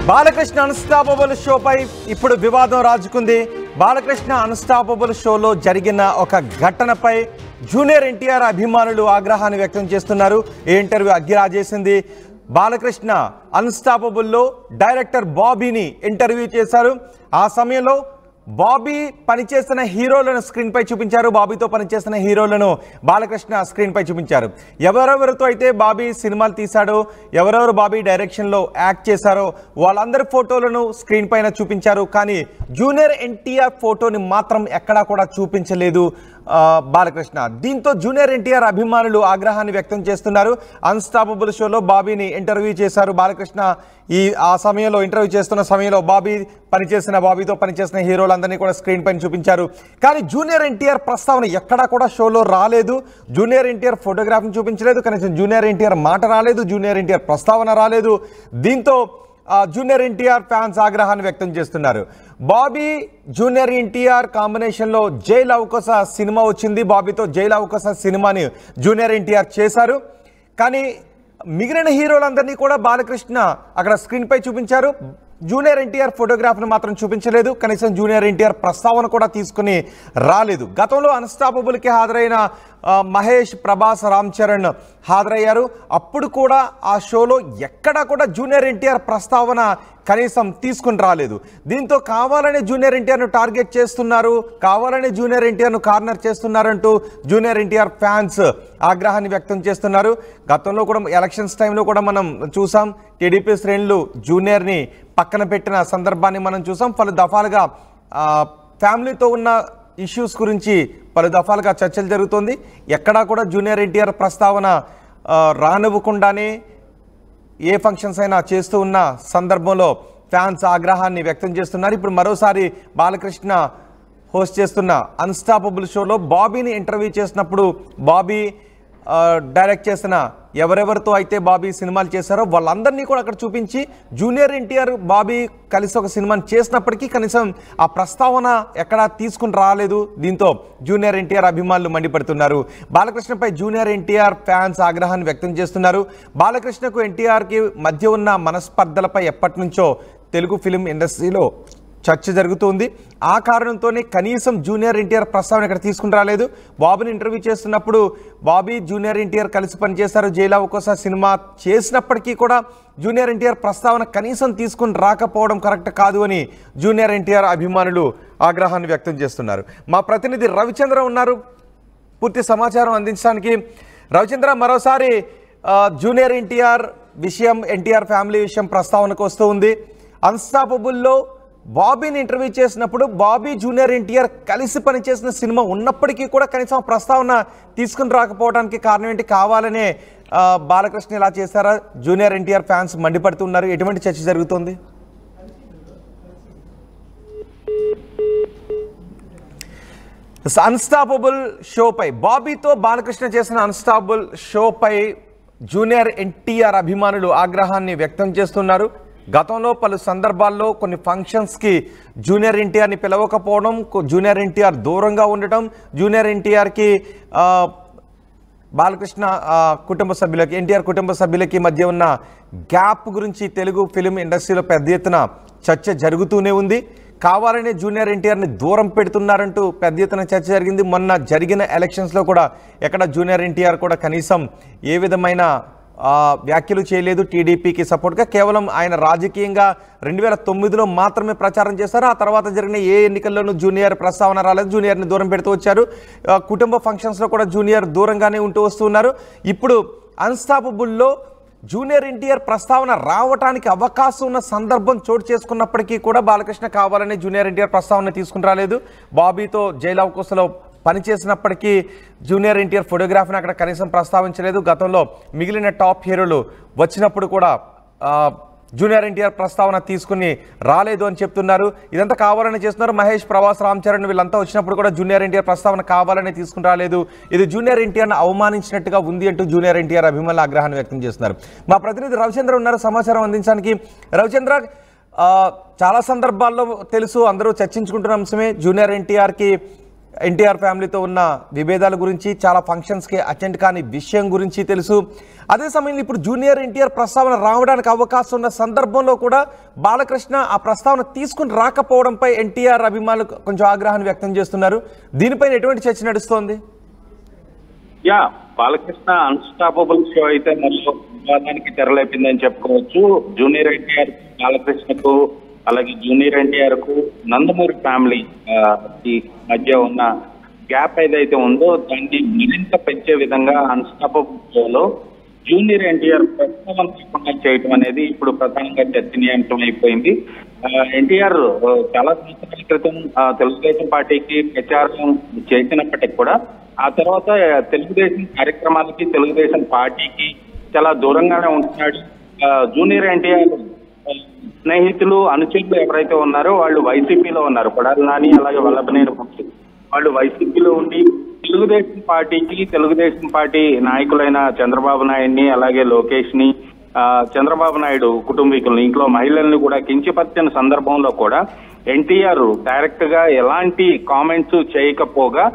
Balakrishna unstoppable షోపై ఇప్పుడు వివాదం రాజుకుంది. Balakrishna unstoppable షోలో జరిగిన ఒక ఘటనపై జూనియర్ ఎన్టీఆర్ అభిమానులు ఆగ్రహాన్ని వ్యక్తం చేస్తున్నారు. ఈ ఇంటర్వ్యూ అగ్గిరాజేసింది. బాలకృష్ణ అన్స్టాపబుల్లో డైరెక్టర్ బాబీని ఇంటర్వ్యూ చేశారు. ఆ సమయంలో బాబీ పనిచేసిన హీరోలను స్క్రీన్ పై చూపించారు. బాబీతో పనిచేసిన హీరోలను బాలకృష్ణ స్క్రీన్ పై చూపించారు. ఎవరెవరితో అయితే బాబీ సినిమాలు తీశాడో, ఎవరెవరు బాబీ డైరెక్షన్లో యాక్ట్ చేశారో వాళ్ళందరి ఫోటోలను స్క్రీన్ పైన చూపించారు. కానీ జూనియర్ ఎన్టీఆర్ ఫోటోని మాత్రం ఎక్కడా కూడా చూపించలేదు బాలకృష్ణ. దీంతో జూనియర్ ఎన్టీఆర్ అభిమానులు ఆగ్రహాన్ని వ్యక్తం చేస్తున్నారు. అన్స్టాపబుల్ షోలో బాబీని ఇంటర్వ్యూ చేశారు బాలకృష్ణ. ఆ సమయంలో ఇంటర్వ్యూ చేస్తున్న సమయంలో బాబీతో పనిచేసిన హీరోలందరినీ కూడా స్క్రీన్ పైన చూపించారు. కానీ జూనియర్ ఎన్టీఆర్ ప్రస్తావన ఎక్కడా కూడా షోలో రాలేదు. జూనియర్ ఎన్టీఆర్ ఫోటోగ్రాఫ్ని చూపించలేదు. కనీసం జూనియర్ ఎన్టీఆర్ మాట రాలేదు. జూనియర్ ఎన్టీఆర్ ప్రస్తావన రాలేదు. దీంతో జూనియర్ ఎన్టీఆర్ ఫ్యాన్స్ ఆగ్రహాన్ని వ్యక్తం చేస్తున్నారు. బాబీ జూనియర్ ఎన్టీఆర్ కాంబినేషన్లో జైల్ అవకాశ సినిమా వచ్చింది. బాబీతో జైల్ అవకాశ సినిమాని జూనియర్ ఎన్టీఆర్ చేశారు. కానీ మిగిలిన హీరోలందరినీ కూడా బాలకృష్ణ అక్కడ స్క్రీన్ పై చూపించారు. జూనియర్ ఎన్టీఆర్ ఫోటోగ్రాఫ్ను మాత్రం చూపించలేదు. కనీసం జూనియర్ ఎన్టీఆర్ ప్రస్తావన కూడా తీసుకుని రాలేదు. గతంలో అన్స్టాపబుల్కి హాజరైన మహేష్, ప్రభాస్, రామ్ చరణ్ హాజరయ్యారు. అప్పుడు కూడా ఆ షోలో ఎక్కడా కూడా జూనియర్ ఎన్టీఆర్ ప్రస్తావన కనీసం తీసుకుని రాలేదు. దీంతో కావాలనే జూనియర్ ఎన్టీఆర్ను టార్గెట్ చేస్తున్నారు, కావాలనే జూనియర్ ఎన్టీఆర్ను కార్నర్ చేస్తున్నారంటూ జూనియర్ ఎన్టీఆర్ ఫ్యాన్స్ ఆగ్రహాన్ని వ్యక్తం చేస్తున్నారు. గతంలో కూడా ఎలక్షన్స్ టైంలో కూడా మనం చూసాం. టీడీపీ శ్రేణులు జూనియర్ని పక్కన పెట్టిన సందర్భాన్ని మనం చూసాం. పలు దఫాలుగా ఫ్యామిలీతో ఉన్న ఇష్యూస్ గురించి పలు దఫాలుగా చర్చలు జరుగుతుంది. ఎక్కడా కూడా జూనియర్ ఎన్టీఆర్ ప్రస్తావన రానివ్వకుండానే ఏ ఫంక్షన్స్ అయినా చేస్తూ ఉన్న సందర్భంలో ఫ్యాన్స్ ఆగ్రహాన్ని వ్యక్తం చేస్తున్నారు. ఇప్పుడు మరోసారి బాలకృష్ణ హోస్ట్ చేస్తున్న అన్స్టాపబుల్ షోలో బాబీని ఇంటర్వ్యూ చేసినప్పుడు బాబీ డైరెక్ట్ చేసిన ఎవరెవరితో అయితే బాబీ సినిమాలు చేశారో వాళ్ళందరినీ కూడా అక్కడ చూపించి జూనియర్ ఎన్టీఆర్ బాబీ కలిసి ఒక సినిమాని చేసినప్పటికీ కనీసం ఆ ప్రస్తావన ఎక్కడా తీసుకుని రాలేదు. దీంతో జూనియర్ ఎన్టీఆర్ అభిమానులు మండిపడుతున్నారు. బాలకృష్ణపై జూనియర్ ఎన్టీఆర్ ఫ్యాన్స్ ఆగ్రహాన్ని వ్యక్తం చేస్తున్నారు. బాలకృష్ణకు ఎన్టీఆర్కి మధ్య ఉన్న మనస్పర్ధలపై ఎప్పటి నుంచో తెలుగు ఫిలిం ఇండస్ట్రీలో చర్చ జరుగుతుంది. ఆ కారణంతోనే కనీసం జూనియర్ ఎన్టీఆర్ ప్రస్తావన ఇక్కడ తీసుకుని రాలేదు. బాబీని ఇంటర్వ్యూ చేస్తున్నప్పుడు బాబీ జూనియర్ ఎన్టీఆర్ కలిసి పనిచేశారు. జైలు అవకాశ సినిమా చేసినప్పటికీ కూడా జూనియర్ ఎన్టీఆర్ ప్రస్తావన కనీసం తీసుకుని రాకపోవడం కరెక్ట్ కాదు అని జూనియర్ ఎన్టీఆర్ అభిమానులు ఆగ్రహాన్ని వ్యక్తం చేస్తున్నారు. మా ప్రతినిధి రవిచంద్ర ఉన్నారు పూర్తి సమాచారం అందించడానికి. రవిచంద్ర, మరోసారి జూనియర్ ఎన్టీఆర్ విషయం, ఎన్టీఆర్ ఫ్యామిలీ విషయం ప్రస్తావనకు వస్తూ ఉంది. అన్స్టాపబుల్లో బాబీని ఇంటర్వ్యూ చేసినప్పుడు బాబీ జూనియర్ ఎన్టీఆర్ కలిసి పనిచేసిన సినిమా ఉన్నప్పటికీ కూడా కనీసం ప్రస్తావన తీసుకుని రాకపోవడానికి కారణం ఏంటి? కావాలనే బాలకృష్ణ ఇలా చేశారా? జూనియర్ ఎన్టీఆర్ ఫ్యాన్స్ మండిపడుతున్నారు. ఎటువంటి చర్చ జరుగుతుంది? అన్స్టాపబుల్ షోపై బాబీతో బాలకృష్ణ చేసిన అన్స్టాపబుల్ షోపై జూనియర్ ఎన్టీఆర్ అభిమానులు ఆగ్రహాన్ని వ్యక్తం చేస్తున్నారు. గతంలో పలు సందర్భాల్లో కొన్ని ఫంక్షన్స్కి జూనియర్ ఎన్టీఆర్ని పిలవకపోవడం, జూనియర్ ఎన్టీఆర్ దూరంగా ఉండటం, జూనియర్ ఎన్టీఆర్కి బాలకృష్ణ కుటుంబ సభ్యులకి, ఎన్టీఆర్ కుటుంబ సభ్యులకి మధ్య ఉన్న గ్యాప్ గురించి తెలుగు ఫిలిం ఇండస్ట్రీలో పెద్ద ఎత్తున చర్చ జరుగుతూనే ఉంది. కావాలనే జూనియర్ ఎన్టీఆర్ని దూరం పెడుతున్నారంటూ పెద్ద ఎత్తున చర్చ జరిగింది. మొన్న జరిగిన ఎలక్షన్స్లో కూడా ఎక్కడ జూనియర్ ఎన్టీఆర్ కూడా కనీసం ఏ విధమైన వ్యాఖ్యలు చేయలేదు. టీడీపీకి సపోర్ట్గా కేవలం ఆయన రాజకీయంగా 2009లో మాత్రమే ప్రచారం చేశారు. ఆ తర్వాత జరిగిన ఏ ఎన్నికల్లోనూ జూనియర్ ప్రస్తావన రాలేదు. జూనియర్ని దూరం పెడుతూ వచ్చారు. కుటుంబ ఫంక్షన్స్లో కూడా జూనియర్ దూరంగానే ఉంటూ వస్తున్నారు. ఇప్పుడు అన్స్టాపబుల్లో జూనియర్ ఎన్టీఆర్ ప్రస్తావన రావడానికి అవకాశం ఉన్న సందర్భం చోటు చేసుకున్నప్పటికీ కూడా బాలకృష్ణ కావాలని జూనియర్ ఎన్టీఆర్ ప్రస్తావన తీసుకుని రాలేదు. బాబీతో జైలు అవకాశంలో పనిచేసినప్పటికీ జూనియర్ ఎన్టీఆర్ ఫోటోగ్రాఫ్ని అక్కడ కనీసం ప్రస్తావించలేదు. గతంలో మిగిలిన టాప్ హీరోలు వచ్చినప్పుడు కూడా జూనియర్ ఎన్టీఆర్ ప్రస్తావన తీసుకుని రాలేదు అని చెప్తున్నారు. ఇదంతా కావాలని చేస్తున్నారు. మహేష్, ప్రభాస్, రామ్ చరణ్ వీళ్ళంతా వచ్చినప్పుడు కూడా జూనియర్ ఎన్టీఆర్ ప్రస్తావన కావాలని తీసుకుని రాలేదు. ఇది జూనియర్ ఎన్టీఆర్ని అవమానించినట్టుగా ఉంది అంటూ జూనియర్ ఎన్టీఆర్ అభిమానులు ఆగ్రహాన్ని వ్యక్తం చేస్తున్నారు. మా ప్రతినిధి రవిచంద్ర ఉన్నారు సమాచారం అందించడానికి. రవిచంద్ర, చాలా సందర్భాల్లో తెలుసు, అందరూ చర్చించుకుంటున్న అంశమే జూనియర్ ఎన్టీఆర్కి ఎన్టీఆర్ ఫ్యామిలీతో ఉన్న విభేదాల గురించి, చాలా ఫంక్షన్స్కి అటెండ్ కాని విషయం గురించి తెలుసు. అదే సమయంలో ఇప్పుడు జూనియర్ ఎన్టీఆర్ ప్రస్తావన రావడానికి అవకాశం ఉన్న సందర్భంలో కూడా బాలకృష్ణ ఆ ప్రస్తావన తీసుకుని రాకపోవడంపై ఎన్టీఆర్ అభిమానులు కొంచెం ఆగ్రహాన్ని వ్యక్తం చేస్తున్నారు. దీనిపైన ఎటువంటి చర్చ నడుస్తోంది? బాలకృష్ణ అన్స్టాపబుల్ షో అయితే మళ్ళీ వివాదానికి తెరలేపిందని చెప్పుకోవచ్చు. జూనియర్ ఎన్టీఆర్ బాలకృష్ణకు, అలాగే జూనియర్ ఎన్టీఆర్ కు నందమూరి ఫ్యామిలీ ఈ మధ్య ఉన్న గ్యాప్ ఏదైతే ఉందో దాన్ని మరింత పెంచే విధంగా అన్స్టాపబుల్ షోలో జూనియర్ ఎన్టీఆర్ ప్రస్తావన లేకుండా చేయడం అనేది ఇప్పుడు ప్రధానంగా చర్చనీయాంశం అయిపోయింది. ఎన్టీఆర్ చాలా సంవత్సరాల క్రితం తెలుగుదేశం పార్టీకి ప్రచారం చేసినప్పటికీ కూడా ఆ తర్వాత తెలుగుదేశం కార్యక్రమాలకి, తెలుగుదేశం పార్టీకి చాలా దూరంగానే ఉంటున్నాడు. జూనియర్ ఎన్టీఆర్ స్నేహితులు, అనుచరులు ఎవరైతే ఉన్నారో వాళ్ళు వైసీపీలో ఉన్నారు. కొడాలి నాని, అలాగే వల్లభనేని వంశీ వాళ్ళు వైసీపీలో ఉండి తెలుగుదేశం పార్టీ నాయకులైన చంద్రబాబు నాయుడిని, అలాగే లోకేష్ ని, చంద్రబాబు నాయుడు కుటుంబీకులను, ఇంట్లో మహిళల్ని కూడా కించపరిచిన సందర్భంలో కూడా ఎన్టీఆర్ డైరెక్ట్ గా ఎలాంటి కామెంట్స్ చేయకపోగా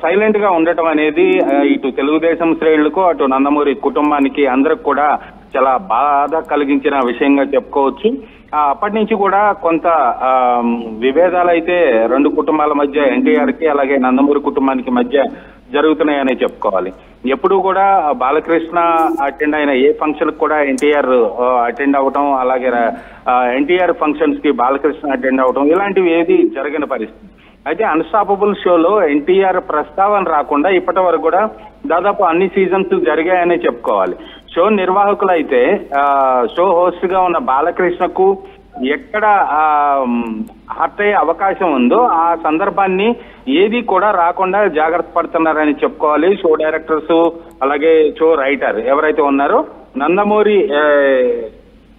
సైలెంట్ గా ఉండటం అనేది ఇటు తెలుగుదేశం శ్రేణులకు, అటు నందమూరి కుటుంబానికి అందరికి కూడా చాలా బాధ కలిగించిన విషయంగా చెప్పుకోవచ్చు. అప్పటి నుంచి కూడా కొంత విభేదాలు అయితే రెండు కుటుంబాల మధ్య, ఎన్టీఆర్ కి అలాగే నందమూరి కుటుంబానికి మధ్య జరుగుతున్నాయని చెప్పుకోవాలి. ఎప్పుడు కూడా బాలకృష్ణ అటెండ్ అయిన ఏ ఫంక్షన్ కూడా ఎన్టీఆర్ అటెండ్ అవటం, అలాగే ఎన్టీఆర్ ఫంక్షన్స్ కి బాలకృష్ణ అటెండ్ అవటం ఇలాంటివి ఏది జరగని పరిస్థితి. అయితే అన్స్టాపబుల్ షోలో ఎన్టీఆర్ ప్రస్తావన రాకుండా ఇప్పటి వరకు కూడా దాదాపు అన్ని సీజన్స్ జరిగాయనే చెప్పుకోవాలి. షో నిర్వాహకులు అయితే షో హోస్ట్ గా ఉన్న బాలకృష్ణకు ఎక్కడ హర్ట్ అయ్యే అవకాశం ఉందో ఆ సందర్భాన్ని ఏది కూడా రాకుండా జాగ్రత్త పడుతున్నారని చెప్పుకోవాలి. షో డైరెక్టర్స్, అలాగే షో రైటర్ ఎవరైతే ఉన్నారో నందమూరి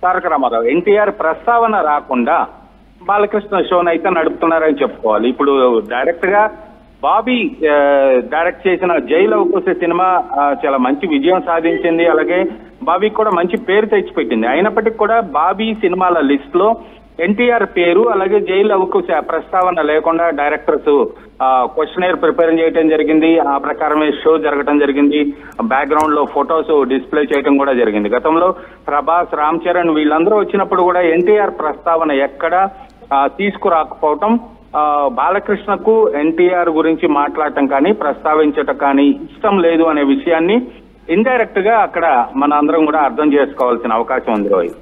తారక రామారావు ఎన్టీఆర్ ప్రస్తావన రాకుండా బాలకృష్ణ షోను అయితే నడుపుతున్నారని చెప్పుకోవాలి. ఇప్పుడు డైరెక్ట్ గా బాబీ డైరెక్ట్ చేసిన జై లవకుశ సినిమా చాలా మంచి విజయం సాధించింది, అలాగే బాబీకి కూడా మంచి పేరు తెచ్చిపెట్టింది. అయినప్పటికీ కూడా బాబీ సినిమాల లిస్ట్ లో ఎన్టీఆర్ పేరు, అలాగే జై లవకుశ ప్రస్తావన లేకుండా డైరెక్టర్స్ క్వశ్చనర్ ప్రిపేర్ చేయడం జరిగింది. ఆ ప్రకారమే షో జరగడం జరిగింది. బ్యాక్గ్రౌండ్ లో ఫొటోస్ డిస్ప్లే చేయడం కూడా జరిగింది. గతంలో ప్రభాస్, రామ్ చరణ్ వీళ్ళందరూ వచ్చినప్పుడు కూడా ఎన్టీఆర్ ప్రస్తావన ఎక్కడ తీసుకురాకపోవటం, బాలకృష్ణకు ఎన్టీఆర్ గురించి మాట్లాడటం కానీ ప్రస్తావించటం కానీ ఇష్టం లేదు అనే విషయాన్ని ఇండైరెక్ట్ గా అక్కడ మన అందరం కూడా అర్థం చేసుకోవాల్సిన అవకాశం ఉంది రోహిత్.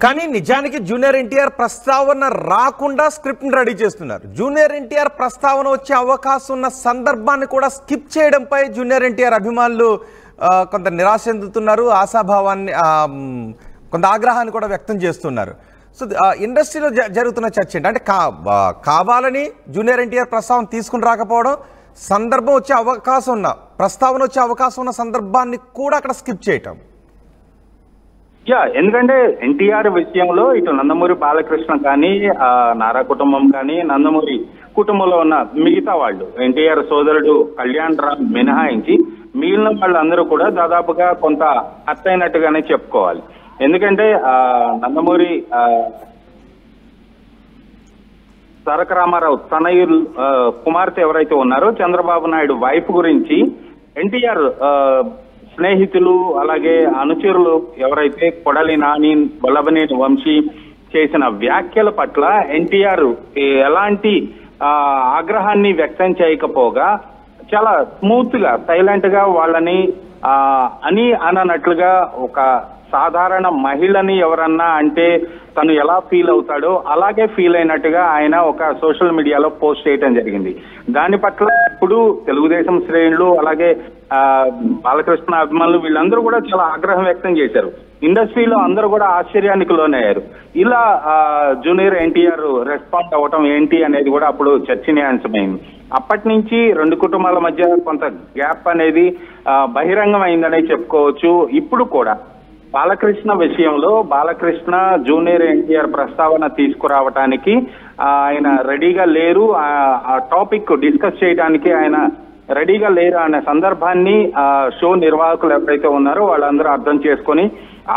కానీ నిజానికి జూనియర్ ఎన్టీఆర్ ప్రస్తావన రాకుండా స్క్రిప్ట్ ని రెడీ చేస్తున్నారు. జూనియర్ ఎన్టీఆర్ ప్రస్తావన వచ్చే అవకాశం ఉన్న సందర్భాన్ని కూడా స్కిప్ చేయడంపై జూనియర్ ఎన్టీఆర్ అభిమానులు కొంత నిరాశ చెందుతున్నారు, ఆశాభావాన్ని, కొంత ఆగ్రహాన్ని కూడా వ్యక్తం చేస్తున్నారు. సో ఇండస్ట్రీలో జరుగుతున్న చర్చ ఏంటి అంటే కావాలని జూనియర్ ఎన్టీఆర్ ప్రస్తావన తీసుకుని రాకపోవడం, సందర్భం వచ్చే అవకాశం ఉన్న, ప్రస్తావన వచ్చే అవకాశం ఉన్న సందర్భాన్ని కూడా అక్కడ స్కిప్ చేయటం. ఎందుకంటే ఎన్టీఆర్ విషయంలో ఇటు నందమూరి బాలకృష్ణ కానీ, నారా కుటుంబం కానీ, నందమూరి కుటుంబంలో ఉన్న మిగతా వాళ్ళు, ఎన్టీఆర్ సోదరుడు కళ్యాణ్ రామ్ మినహాయించి మిగిలిన వాళ్ళందరూ కూడా దాదాపుగా కొంత హర్ట్ అయినట్టుగానే చెప్పుకోవాలి. ఎందుకంటే నందమూరి తారక రామారావు తనయులు కుమార్తె ఎవరైతే ఉన్నారో చంద్రబాబు నాయుడు వైఫ్ గురించి ఎన్టీఆర్ స్నేహితులు, అలాగే అనుచరులు ఎవరైతే కొడాలి నాని, వల్లభనేని వంశీ చేసిన వ్యాఖ్యల పట్ల ఎన్టీఆర్ ఎలాంటి ఆగ్రహాన్ని వ్యక్తం చేయకపోగా చాలా స్మూత్ గా, సైలెంట్ గా వాళ్ళని అననట్లుగా ఒక సాధారణ మహిళని ఎవరన్నా అంటే తను ఎలా ఫీల్ అవుతాడో అలాగే ఫీల్ అయినట్టుగా ఆయన ఒక సోషల్ మీడియాలో పోస్ట్ చేయడం జరిగింది. దాని పట్ల ఇప్పుడు తెలుగుదేశం శ్రేణులు, అలాగే బాలకృష్ణ అభిమానులు వీళ్ళందరూ కూడా చాలా ఆగ్రహం వ్యక్తం చేశారు. ఇండస్ట్రీలో అందరూ కూడా ఆశ్చర్యానికి లోనయ్యారు. ఇలా జూనియర్ ఎన్టీఆర్ రెస్పాండ్ అవ్వటం ఏంటి అనేది కూడా అప్పుడు చర్చనీయాంశమైంది. అప్పటి నుంచి రెండు కుటుంబాల మధ్య కొంత గ్యాప్ అనేది బహిరంగం అయిందనే చెప్పుకోవచ్చు. ఇప్పుడు కూడా బాలకృష్ణ విషయంలో బాలకృష్ణ జూనియర్ ఎన్టీఆర్ ప్రస్తావన తీసుకురావటానికి ఆయన రెడీగా లేరు, ఆ టాపిక్ డిస్కస్ చేయడానికి ఆయన రెడీగా లేరు అనే సందర్భాన్ని షో నిర్వాహకులు ఎవరైతే ఉన్నారో వాళ్ళందరూ అర్థం చేసుకొని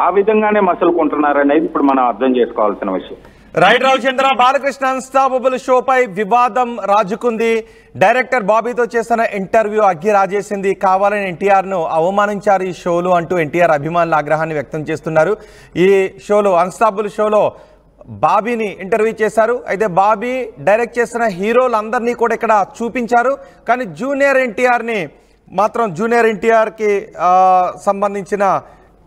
ఆ విధంగానే మసలుకుంటున్నారనేది ఇప్పుడు మనం అర్థం చేసుకోవాల్సిన విషయం. రైట్ రవిచంద్ర, బాలకృష్ణ అన్స్టాపబుల్ షోపై వివాదం రాజుకుంది. డైరెక్టర్ బాబీతో చేసిన ఇంటర్వ్యూ అగ్గి రాజేసింది. కావాలని ఎన్టీఆర్ ను అవమానించారు ఈ షోలో అంటూ ఎన్టీఆర్ అభిమానుల ఆగ్రహాన్ని వ్యక్తం చేస్తున్నారు. ఈ షోలో అన్స్టాపబుల్ షోలో బాబీని ఇంటర్వ్యూ చేశారు. అయితే బాబీ డైరెక్ట్ చేసిన హీరోలందరినీ కూడా ఇక్కడ చూపించారు. కానీ జూనియర్ ఎన్టీఆర్ని మాత్రం జూనియర్ ఎన్టీఆర్కి సంబంధించిన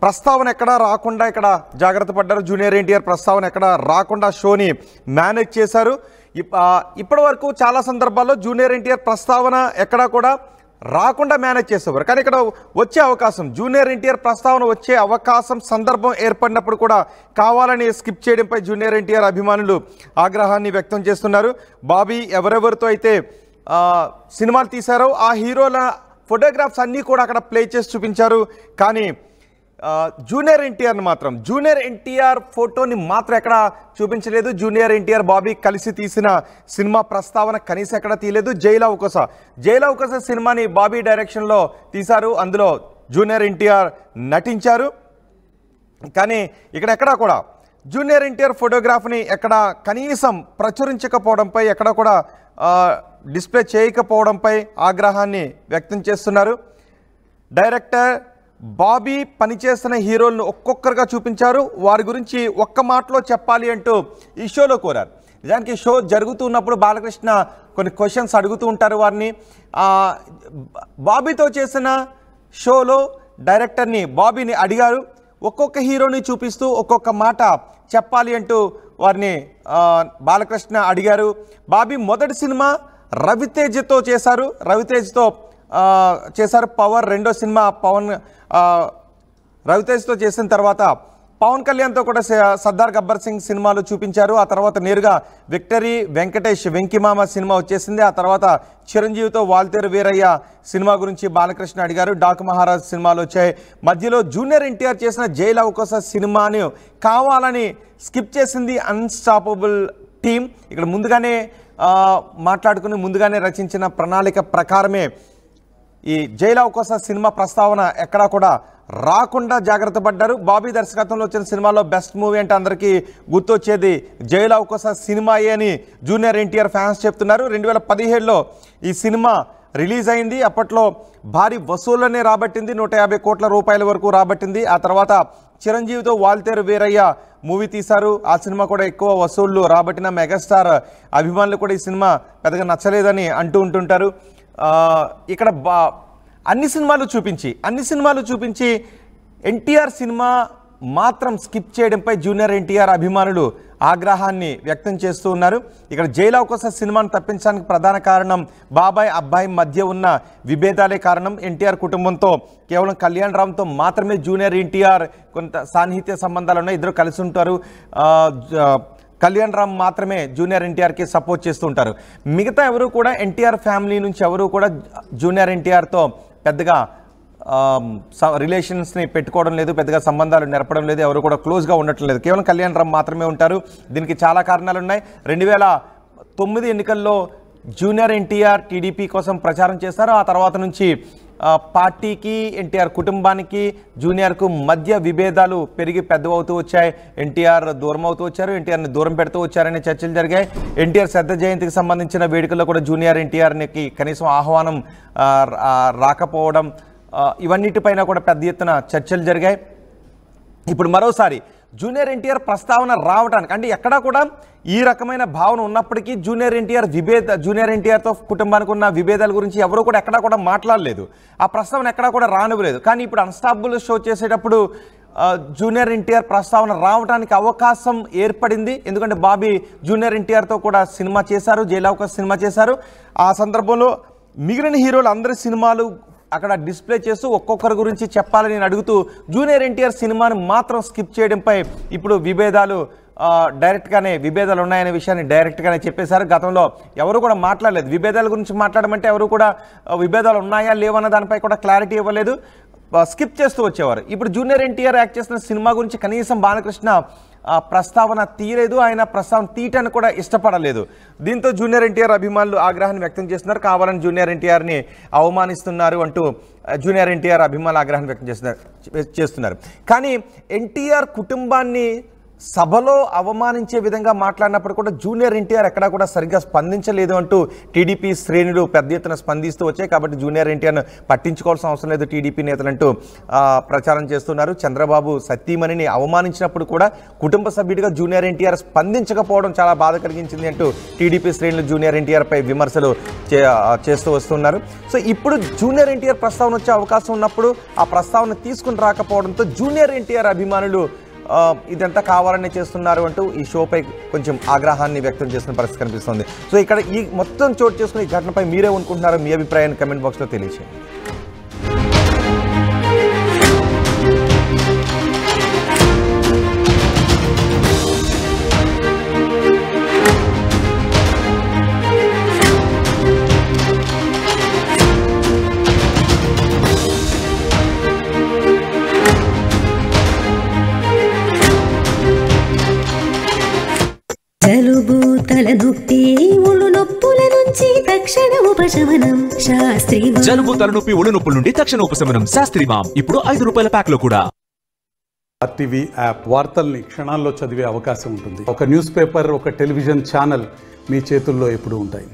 ప్రస్తావన ఎక్కడా రాకుండా ఇక్కడ జాగ్రత్త పడ్డారు. జూనియర్ ఎన్టీఆర్ ప్రస్తావన ఎక్కడా రాకుండా షోని మేనేజ్ చేశారు. ఇప్పటి వరకు చాలా సందర్భాల్లో జూనియర్ ఎన్టీఆర్ ప్రస్తావన ఎక్కడా కూడా రాకుండా మేనేజ్ చేసేవారు. కానీ ఇక్కడ వచ్చే అవకాశం, జూనియర్ ఎన్టీఆర్ ప్రస్తావన వచ్చే అవకాశం సందర్భం ఏర్పడినప్పుడు కూడా కావాలని స్కిప్ చేయడంపై జూనియర్ ఎన్టీఆర్ అభిమానులు ఆగ్రహాన్ని వ్యక్తం చేస్తున్నారు. బాబీ ఎవరెవరితో అయితే సినిమాలు తీశారో ఆ హీరోల ఫోటోగ్రాఫ్స్ అన్నీ కూడా అక్కడ ప్లే చేసి చూపించారు. కానీ జూనియర్ ఎన్టీఆర్ని మాత్రం జూనియర్ ఎన్టీఆర్ ఫోటోని మాత్రం ఎక్కడ చూపించలేదు. జూనియర్ ఎన్టీఆర్ బాబీ కలిసి తీసిన సినిమా ప్రస్తావన కనీసం ఎక్కడ తీయలేదు. జై లవ్ కుశ సినిమాని బాబీ డైరెక్షన్లో తీశారు. అందులో జూనియర్ ఎన్టీఆర్ నటించారు. కానీ ఇక్కడెక్కడా కూడా జూనియర్ ఎన్టీఆర్ ఫోటోగ్రాఫ్ని ఎక్కడ కనీసం ప్రచురించకపోవడంపై, ఎక్కడ కూడా డిస్ప్లే చేయకపోవడంపై ఆగ్రహాన్ని వ్యక్తం చేస్తున్నారు. డైరెక్టర్ బాబీ పనిచేసిన హీరోలను ఒక్కొక్కరుగా చూపించారు. వారి గురించి ఒక్క మాటలో చెప్పాలి అంటూ ఈ షోలో కోరారు. నిజానికి షో జరుగుతున్నప్పుడు బాలకృష్ణ కొన్ని క్వశ్చన్స్ అడుగుతూ ఉంటారు వారిని. బాబీతో చేసిన షోలో డైరెక్టర్ని బాబీని అడిగారు. ఒక్కొక్క హీరోని చూపిస్తూ ఒక్కొక్క మాట చెప్పాలి అంటూ వారిని బాలకృష్ణ అడిగారు. బాబీ మొదటి సినిమా రవితేజతో చేశారు. రవితేజతో చేశారు. పవర్ రెండో సినిమా రవితేజ్తో చేసిన తర్వాత పవన్ కళ్యాణ్తో కూడా సర్దార్ గబ్బర్ సింగ్ సినిమాలు చూపించారు. ఆ తర్వాత నేరుగా విక్టరీ వెంకటేష్ వెంకిమామ సినిమా వచ్చేసింది. ఆ తర్వాత చిరంజీవితో వాల్తేరు వీరయ్య సినిమా గురించి బాలకృష్ణ అడిగారు. డాకు మహారాజ్ సినిమాలు వచ్చాయి. మధ్యలో జూనియర్ ఎన్టీఆర్ చేసిన జై లవ్ కుశ సినిమాని కావాలని స్కిప్ చేసింది అన్స్టాపబుల్ టీం. ఇక్కడ ముందుగానే మాట్లాడుకుని ముందుగానే రచించిన ప్రణాళిక ప్రకారమే ఈ జై లవ్ కుశ సినిమా ప్రస్తావన ఎక్కడా కూడా రాకుండా జాగ్రత్త పడ్డారు. బాబీ దర్శకత్వంలో వచ్చిన సినిమాలో బెస్ట్ మూవీ అంటే అందరికీ గుర్తొచ్చేది జై లవ్ కుశ సినిమాయే అని జూనియర్ ఎన్టీఆర్ ఫ్యాన్స్ చెప్తున్నారు. 2017లో ఈ సినిమా రిలీజ్ అయింది. అప్పట్లో భారీ వసూళ్లనే రాబట్టింది. 150 కోట్ల రూపాయల వరకు రాబట్టింది. ఆ తర్వాత చిరంజీవితో వాల్తేరు వీరయ్య మూవీ తీశారు. ఆ సినిమా కూడా ఎక్కువ వసూళ్లు రాబట్టిన మెగాస్టార్ అభిమానులు కూడా ఈ సినిమా పెద్దగా నచ్చలేదని అంటూ ఉంటుంటారు. ఇక్కడ అన్ని సినిమాలు చూపించి ఎన్టీఆర్ సినిమా మాత్రం స్కిప్ చేయడంపై జూనియర్ ఎన్టీఆర్ అభిమానులు ఆగ్రహాన్ని వ్యక్తం చేస్తూ ఉన్నారు. ఇక్కడ జై లవ్ కుశ సినిమాను తప్పించడానికి ప్రధాన కారణం బాబాయ్ అబ్బాయి మధ్య ఉన్న విభేదాలే కారణం. ఎన్టీఆర్ కుటుంబంతో కేవలం కళ్యాణ్ రామ్తో మాత్రమే జూనియర్ ఎన్టీఆర్ కొంత సాన్నిహిత్య సంబంధాలు ఉన్నాయి. ఇద్దరు కలిసి ఉంటారు. కళ్యాణ్ రామ్ మాత్రమే జూనియర్ ఎన్టీఆర్కి సపోర్ట్ చేస్తూ ఉంటారు. మిగతా ఎవరు కూడా ఎన్టీఆర్ ఫ్యామిలీ నుంచి ఎవరు కూడా జూనియర్ ఎన్టీఆర్తో పెద్దగా రిలేషన్స్ని పెట్టుకోవడం లేదు, పెద్దగా సంబంధాలు నెరపడం లేదు, ఎవరు కూడా క్లోజ్గా ఉండటం లేదు. కేవలం కళ్యాణ్ రామ్ మాత్రమే ఉంటారు. దీనికి చాలా కారణాలు ఉన్నాయి. 2009 ఎన్నికల్లో జూనియర్ ఎన్టీఆర్ టీడీపీ కోసం ప్రచారం చేశారు. ఆ తర్వాత నుంచి పార్టీకి ఎన్టీఆర్ కుటుంబానికి జూనియర్కు మధ్య విభేదాలు పెరిగి పెద్దవవుతూ వచ్చాయి. ఎన్టీఆర్ దూరం అవుతూ వచ్చారు, ఎన్టీఆర్ని దూరం పెడుతూ వచ్చారనే చర్చలు జరిగాయి. ఎన్టీఆర్ శ్రద్ధ జయంతికి సంబంధించిన వేడుకల్లో కూడా జూనియర్ ఎన్టీఆర్కి కనీసం ఆహ్వానం రాకపోవడం, ఇవన్నిటిపైన కూడా పెద్ద ఎత్తున చర్చలు జరిగాయి. ఇప్పుడు మరోసారి జూనియర్ ఎన్టీఆర్ ప్రస్తావన రావడానికి, అంటే ఎక్కడా కూడా ఈ రకమైన భావన ఉన్నప్పటికీ జూనియర్ ఎన్టీఆర్తో కుటుంబానికి ఉన్న విభేదాల గురించి ఎవరు కూడా ఎక్కడా కూడా మాట్లాడలేదు. ఆ ప్రస్తావన ఎక్కడా కూడా రానివ్వలేదు. కానీ ఇప్పుడు అన్స్టాపబుల్ షో చేసేటప్పుడు జూనియర్ ఎన్టీఆర్ ప్రస్తావన రావడానికి అవకాశం ఏర్పడింది. ఎందుకంటే బాబీ జూనియర్ ఎన్టీఆర్తో కూడా సినిమా చేశారు, జై లవ్ కుశ సినిమా చేశారు. ఆ సందర్భంలో మిగిలిన హీరోలు అందరి సినిమాలు అక్కడ డిస్ప్లే చేస్తూ ఒక్కొక్కరి గురించి చెప్పాలని నేను అడుగుతూ జూనియర్ ఎన్టీఆర్ సినిమాని మాత్రం స్కిప్ చేయడంపై ఇప్పుడు విభేదాలు ఉన్నాయనే విషయాన్ని డైరెక్ట్గానే చెప్పేశారు. గతంలో ఎవరు కూడా మాట్లాడలేదు. విభేదాల గురించి మాట్లాడమంటే ఎవరు కూడా విభేదాలు ఉన్నాయా లేవన్న దానిపై కూడా క్లారిటీ ఇవ్వలేదు, స్కిప్ చేస్తూ వచ్చేవారు. ఇప్పుడు జూనియర్ ఎన్టీఆర్ యాక్ట్ చేసిన సినిమా గురించి కనీసం బాలకృష్ణ ప్రస్తావన తీయలేదు, ఆయన ప్రస్తావన తీయటాన్ని కూడా ఇష్టపడలేదు. దీంతో జూనియర్ ఎన్టీఆర్ అభిమానులు ఆగ్రహాన్ని వ్యక్తం చేస్తున్నారు. కావాలని జూనియర్ ఎన్టీఆర్ని అవమానిస్తున్నారు అంటూ జూనియర్ ఎన్టీఆర్ అభిమానులు ఆగ్రహాన్ని వ్యక్తం చేస్తున్నారు. కానీ ఎన్టీఆర్ కుటుంబాన్ని సభలో అవమానించే విధంగా మాట్లాడినప్పుడు కూడా జూనియర్ ఎన్టీఆర్ ఎక్కడా కూడా సరిగ్గా స్పందించలేదు అంటూ టీడీపీ శ్రేణులు పెద్ద ఎత్తున స్పందిస్తూ వచ్చాయి. కాబట్టి జూనియర్ ఎన్టీఆర్ను పట్టించుకోవాల్సిన అవసరం లేదు టీడీపీ నేతలంటూ ప్రచారం చేస్తున్నారు. చంద్రబాబు సతీమణిని అవమానించినప్పుడు కూడా కుటుంబ సభ్యుడిగా జూనియర్ ఎన్టీఆర్ స్పందించకపోవడం చాలా బాధ కలిగించింది అంటూ టీడీపీ శ్రేణులు జూనియర్ ఎన్టీఆర్పై విమర్శలు చేస్తూ వస్తున్నారు. సో ఇప్పుడు జూనియర్ ఎన్టీఆర్ ప్రస్తావన వచ్చే అవకాశం ఉన్నప్పుడు ఆ ప్రస్తావన తీసుకుని రాకపోవడంతో జూనియర్ ఎన్టీఆర్ అభిమానులు ఇదంతా కావాలని చేస్తున్నారు అంటూ ఈ షోపై కొంచెం ఆగ్రహాన్ని వ్యక్తం చేస్తున్న పరిస్థితి కనిపిస్తుంది. సో ఇక్కడ ఈ మొత్తం చోటు చేసుకున్న ఈ ఘటనపై మీరే అనుకుంటున్నారో మీ అభిప్రాయాన్ని కమెంట్ బాక్స్లో తెలియజేయండి. జలుబు తలనొప్పి ఒళ్ళు నొప్పుల నుంచి తక్షణ ఉపశమనం శాస్త్రీమాం. జలుబు తలనొప్పి ఒళ్ళు నొప్పుల నుండి తక్షణ ఉపశమనం శాస్త్రీమాం. ఇప్పుడు ₹5 ప్యాక్ లో కూడా. RTV యాప్ వార్తల్ని క్షణాల్లో చదివే అవకాశం ఉంటుంది. ఒక న్యూస్ పేపర్, ఒక టెలివిజన్ ఛానల్ మీ చేతుల్లో ఎప్పుడూ ఉంటాయి.